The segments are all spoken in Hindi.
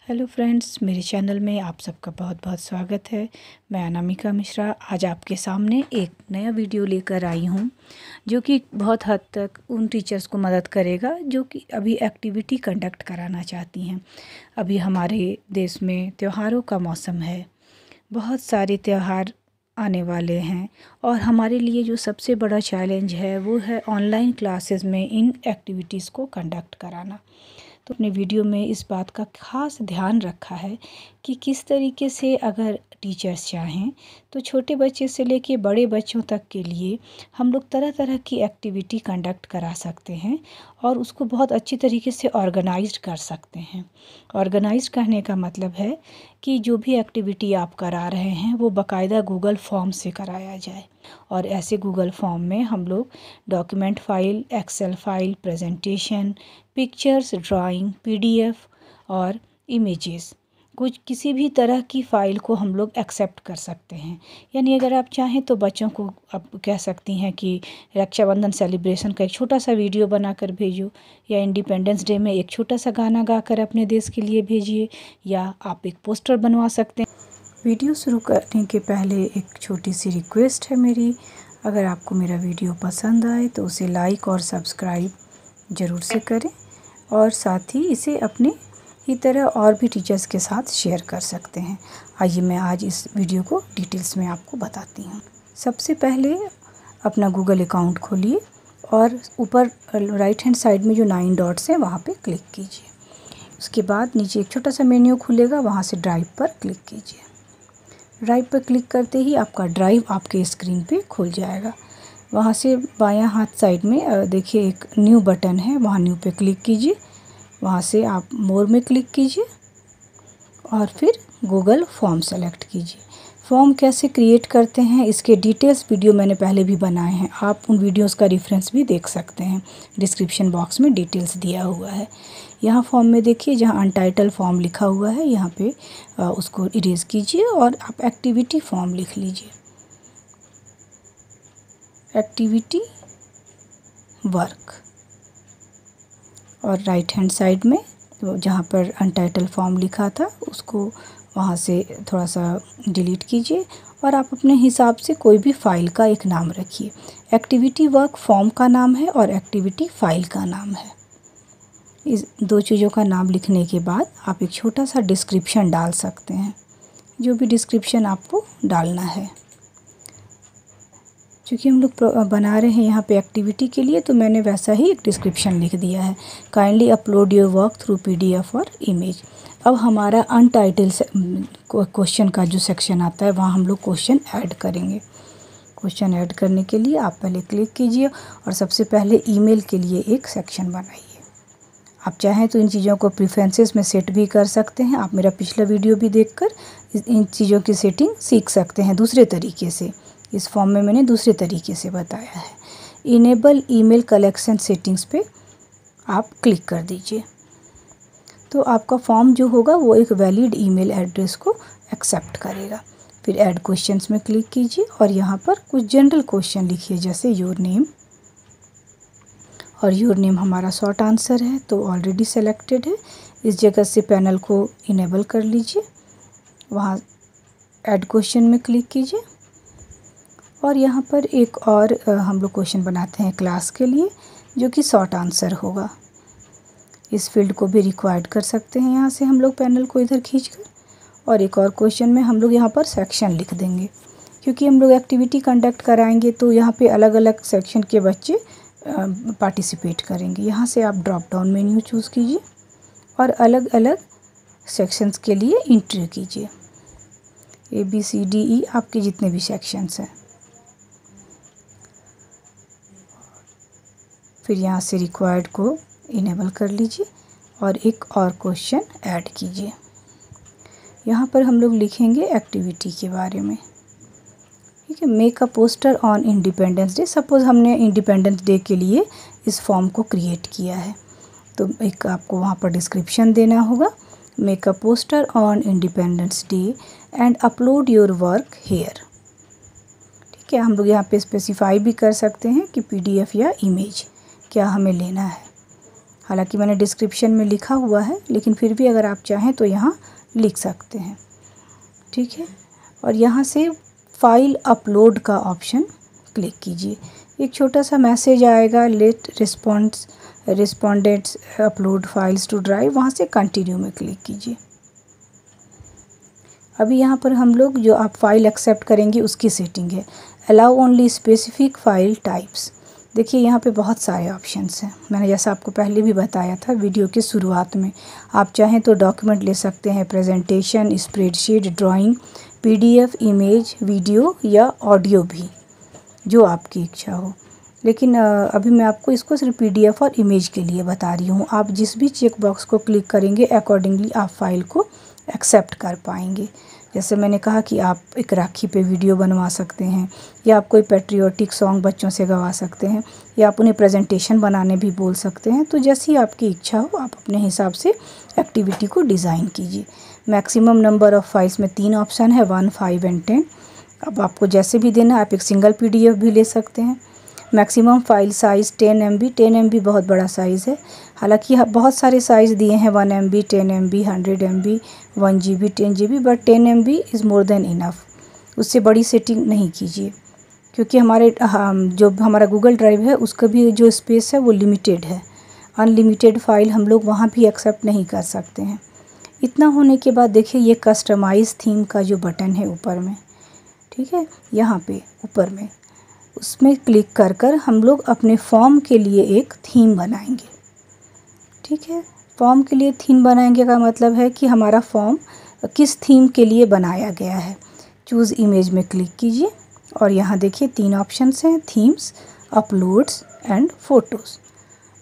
हेलो फ्रेंड्स, मेरे चैनल में आप सबका बहुत बहुत स्वागत है। मैं अनामिका मिश्रा आज आपके सामने एक नया वीडियो लेकर आई हूँ जो कि बहुत हद तक उन टीचर्स को मदद करेगा जो कि अभी एक्टिविटी कंडक्ट कराना चाहती हैं। अभी हमारे देश में त्योहारों का मौसम है, बहुत सारे त्यौहार आने वाले हैं और हमारे लिए जो सबसे बड़ा चैलेंज है वो है ऑनलाइन क्लासेस में इन एक्टिविटीज़ को कंडक्ट कराना। तो अपने वीडियो में इस बात का ख़ास ध्यान रखा है कि किस तरीके से अगर टीचर्स चाहें तो छोटे बच्चे से लेके बड़े बच्चों तक के लिए हम लोग तरह तरह की एक्टिविटी कंडक्ट करा सकते हैं और उसको बहुत अच्छी तरीके से ऑर्गेनाइज्ड कर सकते हैं। ऑर्गेनाइज्ड करने का मतलब है कि जो भी एक्टिविटी आप करा रहे हैं वो बाकायदा गूगल फॉर्म से कराया जाए और ऐसे गूगल फॉर्म में हम लोग document file, excel file, presentation, pictures, drawing, PDF और इमेजेस कुछ किसी भी तरह की फ़ाइल को हम लोग एक्सेप्ट कर सकते हैं। यानी अगर आप चाहें तो बच्चों को आप कह सकती हैं कि रक्षाबंधन सेलिब्रेशन का एक छोटा सा वीडियो बनाकर भेजो, या इंडिपेंडेंस डे में एक छोटा सा गाना गाकर अपने देश के लिए भेजिए, या आप एक पोस्टर बनवा सकते हैं। वीडियो शुरू करने के पहले एक छोटी सी रिक्वेस्ट है मेरी, अगर आपको मेरा वीडियो पसंद आए तो उसे लाइक और सब्सक्राइब ज़रूर से करें और साथ ही इसे अपने ही तरह और भी टीचर्स के साथ शेयर कर सकते हैं। आइए मैं आज इस वीडियो को डिटेल्स में आपको बताती हूँ। सबसे पहले अपना गूगल अकाउंट खोलिए और ऊपर राइट हैंड साइड में जो 9 डॉट्स हैं वहाँ पे क्लिक कीजिए। उसके बाद नीचे एक छोटा सा मेन्यू खुलेगा, वहाँ से ड्राइव पर क्लिक कीजिए। ड्राइव पर क्लिक करते ही आपका ड्राइव आपके स्क्रीन पे खुल जाएगा। वहाँ से बायां हाथ साइड में देखिए एक न्यू बटन है, वहाँ न्यू पे क्लिक कीजिए। वहाँ से आप मोर में क्लिक कीजिए और फिर गूगल फॉर्म सेलेक्ट कीजिए। फॉर्म कैसे क्रिएट करते हैं इसके डिटेल्स वीडियो मैंने पहले भी बनाए हैं, आप उन वीडियोस का रेफरेंस भी देख सकते हैं। डिस्क्रिप्शन बॉक्स में डिटेल्स दिया हुआ है। यहाँ फॉर्म में देखिए जहाँ अनटाइटल फॉर्म लिखा हुआ है, यहाँ पे उसको इरेज कीजिए और आप एक्टिविटी फॉर्म लिख लीजिए, एक्टिविटी वर्क। और राइट हैंड साइड में जहाँ पर अनटाइटल फॉर्म लिखा था उसको वहाँ से थोड़ा सा डिलीट कीजिए और आप अपने हिसाब से कोई भी फ़ाइल का एक नाम रखिए। एक्टिविटी वर्क फॉर्म का नाम है और एक्टिविटी फ़ाइल का नाम है। इस दो चीज़ों का नाम लिखने के बाद आप एक छोटा सा डिस्क्रिप्शन डाल सकते हैं, जो भी डिस्क्रिप्शन आपको डालना है। क्योंकि हम लोग बना रहे हैं यहाँ पे एक्टिविटी के लिए, तो मैंने वैसा ही एक डिस्क्रिप्शन लिख दिया है। Kindly upload your work through PDF और इमेज। अब हमारा अनटाइटल क्वेश्चन का जो सेक्शन आता है वहाँ हम लोग क्वेश्चन ऐड करेंगे। क्वेश्चन ऐड करने के लिए आप पहले क्लिक कीजिए और सबसे पहले ईमेल के लिए एक सेक्शन बनाइए। आप चाहें तो इन चीज़ों को प्रेफरेंसेस में सेट भी कर सकते हैं। आप मेरा पिछला वीडियो भी देखकर इन चीज़ों की सेटिंग सीख सकते हैं दूसरे तरीके से। इस फॉर्म में मैंने दूसरे तरीके से बताया है। इनेबल ईमेल कलेक्शन सेटिंग्स पे आप क्लिक कर दीजिए, तो आपका फॉर्म जो होगा वो एक वैलिड ईमेल एड्रेस को एक्सेप्ट करेगा। फिर ऐड क्वेश्चंस में क्लिक कीजिए और यहाँ पर कुछ जनरल क्वेश्चन लिखिए, जैसे योर नेम। और योर नेम हमारा शॉर्ट आंसर है तो ऑलरेडी सेलेक्टेड है। इस जगह से पैनल को इनेबल कर लीजिए, वहाँ ऐड क्वेश्चन में क्लिक कीजिए और यहाँ पर एक और हम लोग क्वेश्चन बनाते हैं क्लास के लिए, जो कि शॉर्ट आंसर होगा। इस फील्ड को भी रिक्वायर्ड कर सकते हैं यहाँ से हम लोग पैनल को इधर खींचकर। और एक और क्वेश्चन में हम लोग यहाँ पर सेक्शन लिख देंगे, क्योंकि हम लोग एक्टिविटी कंडक्ट कराएंगे तो यहाँ पे अलग अलग सेक्शन के बच्चे पार्टिसिपेट करेंगे। यहाँ से आप ड्रॉप डाउन मेन्यू चूज़ कीजिए और अलग अलग सेक्शंस के लिए इंट्री कीजिए, ABCDE आपके जितने भी सेक्शंस हैं। फिर यहाँ से रिक्वायर्ड को इनेबल कर लीजिए और एक और क्वेश्चन ऐड कीजिए। यहाँ पर हम लोग लिखेंगे एक्टिविटी के बारे में, ठीक है। Make a poster on independence day. Suppose हमने इंडिपेंडेंस डे के लिए इस फॉर्म को क्रिएट किया है, तो एक आपको वहाँ पर डिस्क्रिप्शन देना होगा। Make a poster on independence day and upload your work here, ठीक है। हम लोग यहाँ पे स्पेसिफाई भी कर सकते हैं कि PDF या इमेज क्या हमें लेना है। हालांकि मैंने डिस्क्रिप्शन में लिखा हुआ है, लेकिन फिर भी अगर आप चाहें तो यहाँ लिख सकते हैं। ठीक है, और यहाँ से फाइल अपलोड का ऑप्शन क्लिक कीजिए। एक छोटा सा मैसेज आएगा, let respondents upload files to drive, वहाँ से कंटिन्यू में क्लिक कीजिए। अभी यहाँ पर हम लोग जो आप फाइल एक्सेप्ट करेंगे उसकी सेटिंग है। Allow only specific file types. देखिए यहाँ पे बहुत सारे ऑप्शंस हैं। मैंने जैसा आपको पहले भी बताया था वीडियो के शुरुआत में, आप चाहें तो डॉक्यूमेंट ले सकते हैं, presentation, spreadsheet, drawing, PDF, image, video या ऑडियो भी, जो आपकी इच्छा हो। लेकिन अभी मैं आपको इसको सिर्फ PDF और इमेज के लिए बता रही हूँ। आप जिस भी चेक बॉक्स को क्लिक करेंगे अकॉर्डिंगली आप फाइल को एक्सेप्ट कर पाएंगे। जैसे मैंने कहा कि आप एक राखी पे वीडियो बनवा सकते हैं, या आप कोई पैट्रियोटिक सॉन्ग बच्चों से गवा सकते हैं, या आप उन्हें प्रेजेंटेशन बनाने भी बोल सकते हैं। तो जैसी आपकी इच्छा हो आप अपने हिसाब से एक्टिविटी को डिज़ाइन कीजिए। मैक्सिमम नंबर ऑफ़ फाइल्स में 3 ऑप्शन है, 1, 5 एंड 10। अब आपको जैसे भी देना, आप एक सिंगल PDF भी ले सकते हैं। Maximum file size 10 MB। 10 MB बहुत बड़ा साइज़ है। हालांकि बहुत सारे साइज़ दिए हैं, 1 MB, 10 MB, 100 MB, 1 GB, 10 GB, but 10 MB is more than enough. उससे बड़ी सेटिंग नहीं कीजिए, क्योंकि जो हमारा गूगल ड्राइव है उसका भी जो स्पेस है वो लिमिटेड है। अनलिमिटेड फ़ाइल हम लोग वहाँ भी एक्सेप्ट नहीं कर सकते हैं। इतना होने के बाद देखिए ये कस्टमाइज़ थीम का जो बटन है ऊपर में, ठीक है, यहाँ पे ऊपर में, उसमें क्लिक कर हम लोग अपने फॉर्म के लिए एक थीम बनाएंगे। ठीक है, फॉर्म के लिए थीम बनाएंगे का मतलब है कि हमारा फॉर्म किस थीम के लिए बनाया गया है। चूज़ इमेज में क्लिक कीजिए और यहाँ देखिए 3 ऑप्शंस हैं, थीम्स, अपलोड्स एंड फ़ोटोज़।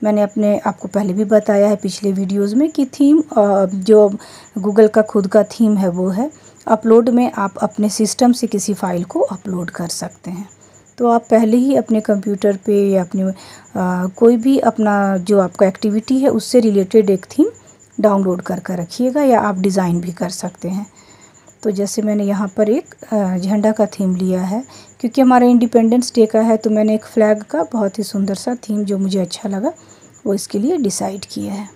मैंने आपको पहले भी बताया है पिछले वीडियोज़ में कि थीम जो गूगल का खुद का थीम है वो है। अपलोड में आप अपने सिस्टम से किसी फ़ाइल को अपलोड कर सकते हैं। तो आप पहले ही अपने कंप्यूटर पे या अपने कोई भी अपना जो आपका एक्टिविटी है उससे रिलेटेड एक थीम डाउनलोड कर रखिएगा, या आप डिज़ाइन भी कर सकते हैं। तो जैसे मैंने यहाँ पर एक झंडा का थीम लिया है, क्योंकि हमारा इंडिपेंडेंस डे का है, तो मैंने एक फ्लैग का बहुत ही सुंदर सा थीम जो मुझे अच्छा लगा वो इसके लिए डिसाइड किया है।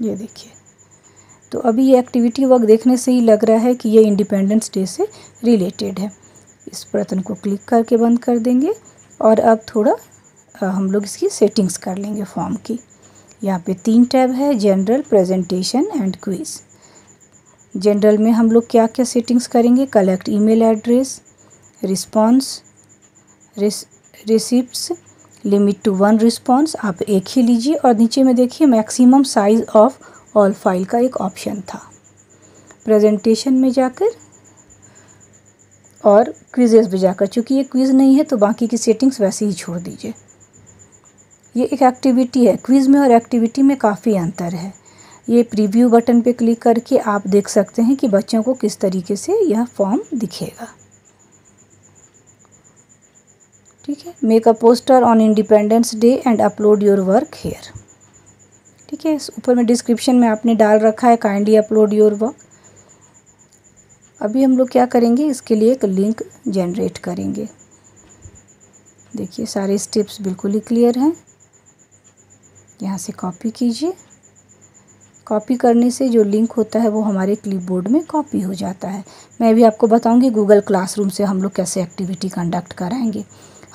ये देखिए, तो अभी ये एक्टिविटी वर्क देखने से ही लग रहा है कि ये इंडिपेंडेंस डे से रिलेटेड है। इस बटन को क्लिक करके बंद कर देंगे और अब थोड़ा हम लोग इसकी सेटिंग्स कर लेंगे फॉर्म की। यहाँ पे 3 टैब है, general, presentation and quiz. General में हम लोग क्या क्या सेटिंग्स करेंगे, collect email address, response, receipts, limit to 1 response, आप एक ही लीजिए। और नीचे में देखिए maximum size of all file का एक ऑप्शन था। प्रेजेंटेशन में जाकर और क्विज़ेस पे जाकर, चूँकि ये क्विज़ नहीं है तो बाकी की सेटिंग्स वैसे ही छोड़ दीजिए। ये एक एक्टिविटी है, क्विज़ में और एक्टिविटी में काफ़ी अंतर है। ये प्रीव्यू बटन पे क्लिक करके आप देख सकते हैं कि बच्चों को किस तरीके से यह फॉर्म दिखेगा। ठीक है, make a poster on independence day and upload your work here. ठीक है, इस ऊपर में डिस्क्रिप्शन में आपने डाल रखा है, काइंडली अपलोड योर वर्क। अभी हम लोग क्या करेंगे, इसके लिए एक लिंक जनरेट करेंगे। देखिए सारे स्टेप्स बिल्कुल ही क्लियर हैं। यहाँ से कॉपी कीजिए। कॉपी करने से जो लिंक होता है वो हमारे क्लिपबोर्ड में कॉपी हो जाता है। मैं भी आपको बताऊंगी गूगल क्लासरूम से हम लोग कैसे एक्टिविटी कंडक्ट कराएंगे।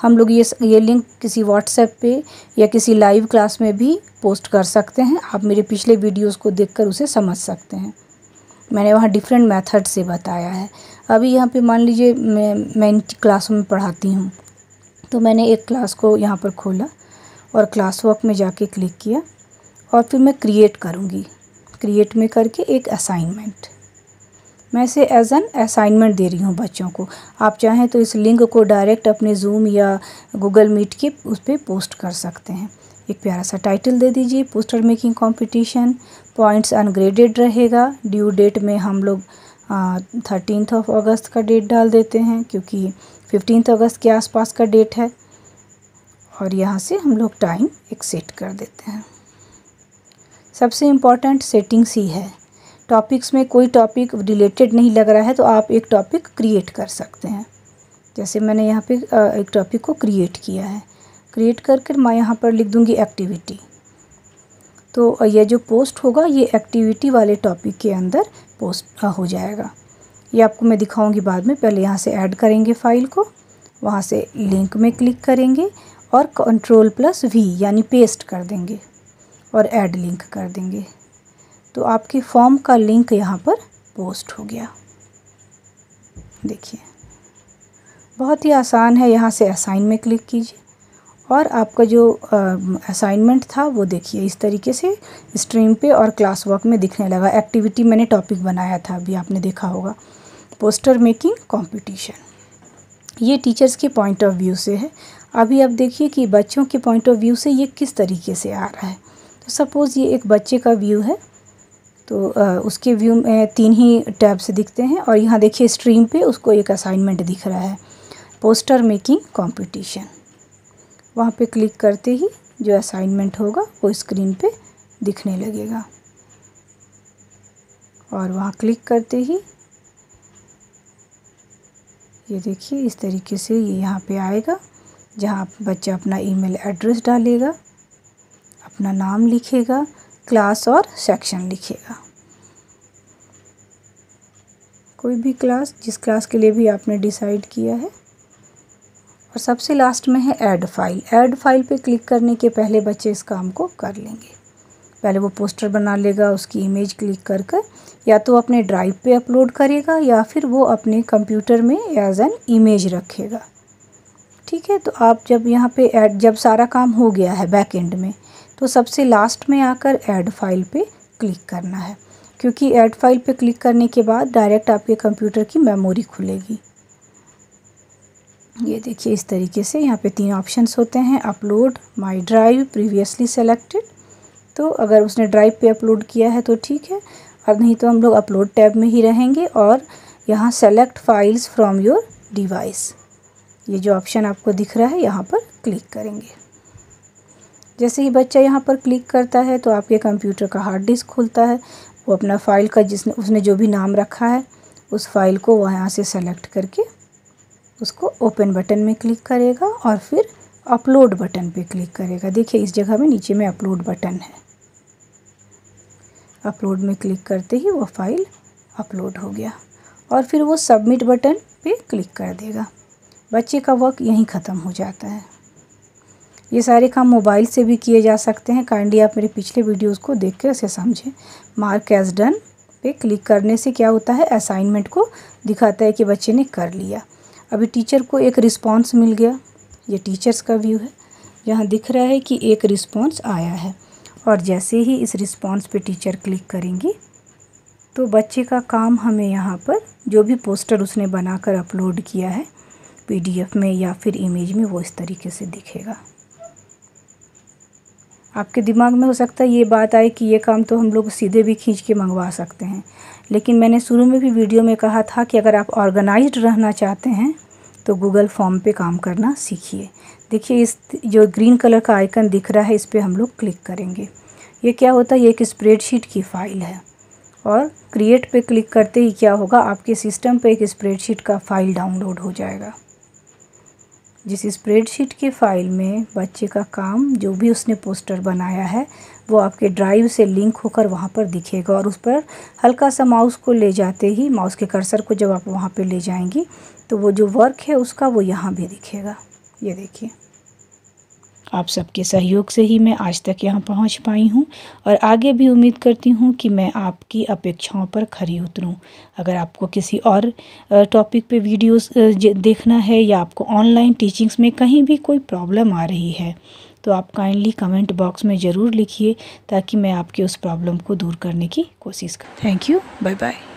हम लोग ये लिंक किसी व्हाट्सएप पे या किसी लाइव क्लास में भी पोस्ट कर सकते हैं। आप मेरे पिछले वीडियोस को देखकर उसे समझ सकते हैं। मैंने वहाँ डिफरेंट मेथड से बताया है। अभी यहाँ पे मान लीजिए मैं इन क्लासों में पढ़ाती हूँ, तो मैंने एक क्लास को यहाँ पर खोला और क्लास वर्क में जाके क्लिक किया और फिर मैं क्रिएट करूँगी। क्रिएट में करके एक असाइनमेंट, मैं इसे एज एन असाइनमेंट दे रही हूँ बच्चों को। आप चाहें तो इस लिंक को डायरेक्ट अपने जूम या गूगल मीट के उस पर पोस्ट कर सकते हैं। एक प्यारा सा टाइटल दे दीजिए, poster making competition, points ungraded रहेगा। ड्यू डेट में हम लोग 13 अगस्त का डेट डाल देते हैं, क्योंकि 15 अगस्त के आसपास का डेट है। और यहाँ से हम लोग टाइम एक सेट कर देते हैं। सबसे इम्पॉर्टेंट सेटिंग्स ही है। टॉपिक्स में कोई टॉपिक रिलेटेड नहीं लग रहा है तो आप एक टॉपिक क्रिएट कर सकते हैं। जैसे मैंने यहाँ पे एक टॉपिक को क्रिएट किया है। क्रिएट करके मैं यहाँ पर लिख दूँगी एक्टिविटी। तो ये जो पोस्ट होगा ये एक्टिविटी वाले टॉपिक के अंदर पोस्ट हो जाएगा। ये आपको मैं दिखाऊंगी बाद में। पहले यहाँ से ऐड करेंगे फ़ाइल को, वहाँ से लिंक में क्लिक करेंगे और Ctrl+V यानी पेस्ट कर देंगे और ऐड लिंक कर देंगे। तो आपके फॉर्म का लिंक यहाँ पर पोस्ट हो गया। देखिए बहुत ही आसान है। यहाँ से असाइन में क्लिक कीजिए और आपका जो असाइनमेंट था वो देखिए इस तरीके से स्ट्रीम पे और क्लास वर्क में दिखने लगा। एक्टिविटी मैंने टॉपिक बनाया था, अभी आपने देखा होगा, पोस्टर मेकिंग कंपटीशन। ये टीचर्स के पॉइंट ऑफ व्यू से है। अभी आप देखिए कि बच्चों के पॉइंट ऑफ व्यू से ये किस तरीके से आ रहा है। तो सपोज़ ये एक बच्चे का व्यू है, तो उसके व्यू में 3 ही टैब से दिखते हैं और यहाँ देखिए स्ट्रीम पे उसको एक असाइनमेंट दिख रहा है, पोस्टर मेकिंग कंपटीशन। वहाँ पे क्लिक करते ही जो असाइनमेंट होगा वो स्क्रीन पे दिखने लगेगा और वहाँ क्लिक करते ही ये देखिए इस तरीके से ये यहाँ पे आएगा, जहाँ बच्चा अपना ईमेल एड्रेस डालेगा, अपना नाम लिखेगा, क्लास और सेक्शन लिखेगा, कोई भी क्लास, जिस क्लास के लिए भी आपने डिसाइड किया है। और सबसे लास्ट में है ऐड फाइल। ऐड फाइल पे क्लिक करने के पहले बच्चे इस काम को कर लेंगे। पहले वो पोस्टर बना लेगा, उसकी इमेज क्लिक कर कर या तो अपने ड्राइव पे अपलोड करेगा या फिर वो अपने कंप्यूटर में एज एन इमेज रखेगा। ठीक है, तो आप जब यहाँ पे ऐड, जब सारा काम हो गया है बैक एंड में, तो सबसे लास्ट में आकर ऐड फाइल पे क्लिक करना है, क्योंकि ऐड फाइल पे क्लिक करने के बाद डायरेक्ट आपके कंप्यूटर की मेमोरी खुलेगी। ये देखिए इस तरीके से यहाँ पे 3 ऑप्शंस होते हैं, upload, my drive, previously selected. तो अगर उसने ड्राइव पे अपलोड किया है तो ठीक है, और नहीं तो हम लोग अपलोड टैब में ही रहेंगे और यहाँ select files from your device, ये जो ऑप्शन आपको दिख रहा है यहाँ पर क्लिक करेंगे। जैसे ही बच्चा यहाँ पर क्लिक करता है तो आपके कंप्यूटर का हार्ड डिस्क खुलता है। वो अपना फ़ाइल का उसने जो भी नाम रखा है उस फाइल को वहाँ से सेलेक्ट करके उसको ओपन बटन में क्लिक करेगा और फिर अपलोड बटन पे क्लिक करेगा। देखिए इस जगह में नीचे में अपलोड बटन है, अपलोड में क्लिक करते ही वो फाइल अपलोड हो गया और फिर वो सबमिट बटन पे क्लिक कर देगा। बच्चे का वर्क यहीं ख़त्म हो जाता है। ये सारे काम मोबाइल से भी किए जा सकते हैं। काइंडली आप मेरे पिछले वीडियोस को देख कर उसे समझें। मार्क एज डन पे क्लिक करने से क्या होता है, असाइनमेंट को दिखाता है कि बच्चे ने कर लिया। अभी टीचर को एक रिस्पांस मिल गया। ये टीचर्स का व्यू है, यहाँ दिख रहा है कि एक रिस्पांस आया है और जैसे ही इस रिस्पांस पे टीचर क्लिक करेंगी तो बच्चे का काम हमें यहाँ पर जो भी पोस्टर उसने बनाकर अपलोड किया है PDF में या फिर इमेज में, वो इस तरीके से दिखेगा। आपके दिमाग में हो सकता है ये बात आए कि ये काम तो हम लोग सीधे भी खींच के मंगवा सकते हैं, लेकिन मैंने शुरू में भी वीडियो में कहा था कि अगर आप ऑर्गेनाइज्ड रहना चाहते हैं तो गूगल फॉर्म पे काम करना सीखिए। देखिए इस जो ग्रीन कलर का आइकन दिख रहा है इस पर हम लोग क्लिक करेंगे। ये क्या होता है, ये एक स्प्रेडशीट की फ़ाइल है और क्रिएट पे क्लिक करते ही क्या होगा, आपके सिस्टम पे एक स्प्रेडशीट का फ़ाइल डाउनलोड हो जाएगा। जिस स्प्रेडशीट की फ़ाइल में बच्चे का काम जो भी उसने पोस्टर बनाया है वो आपके ड्राइव से लिंक होकर वहाँ पर दिखेगा और उस पर हल्का सा माउस को ले जाते ही, माउस के कर्सर को जब आप वहाँ पे ले जाएंगी तो वो जो वर्क है उसका वो यहाँ भी दिखेगा। ये देखिए, आप सबके सहयोग से ही मैं आज तक यहाँ पहुँच पाई हूँ और आगे भी उम्मीद करती हूँ कि मैं आपकी अपेक्षाओं पर खरी उतरूँ। अगर आपको किसी और टॉपिक पे वीडियोस देखना है या आपको ऑनलाइन टीचिंग्स में कहीं भी कोई प्रॉब्लम आ रही है तो आप काइंडली कमेंट बॉक्स में ज़रूर लिखिए ताकि मैं आपके उस प्रॉब्लम को दूर करने की कोशिश करूँ। Thank you, bye bye.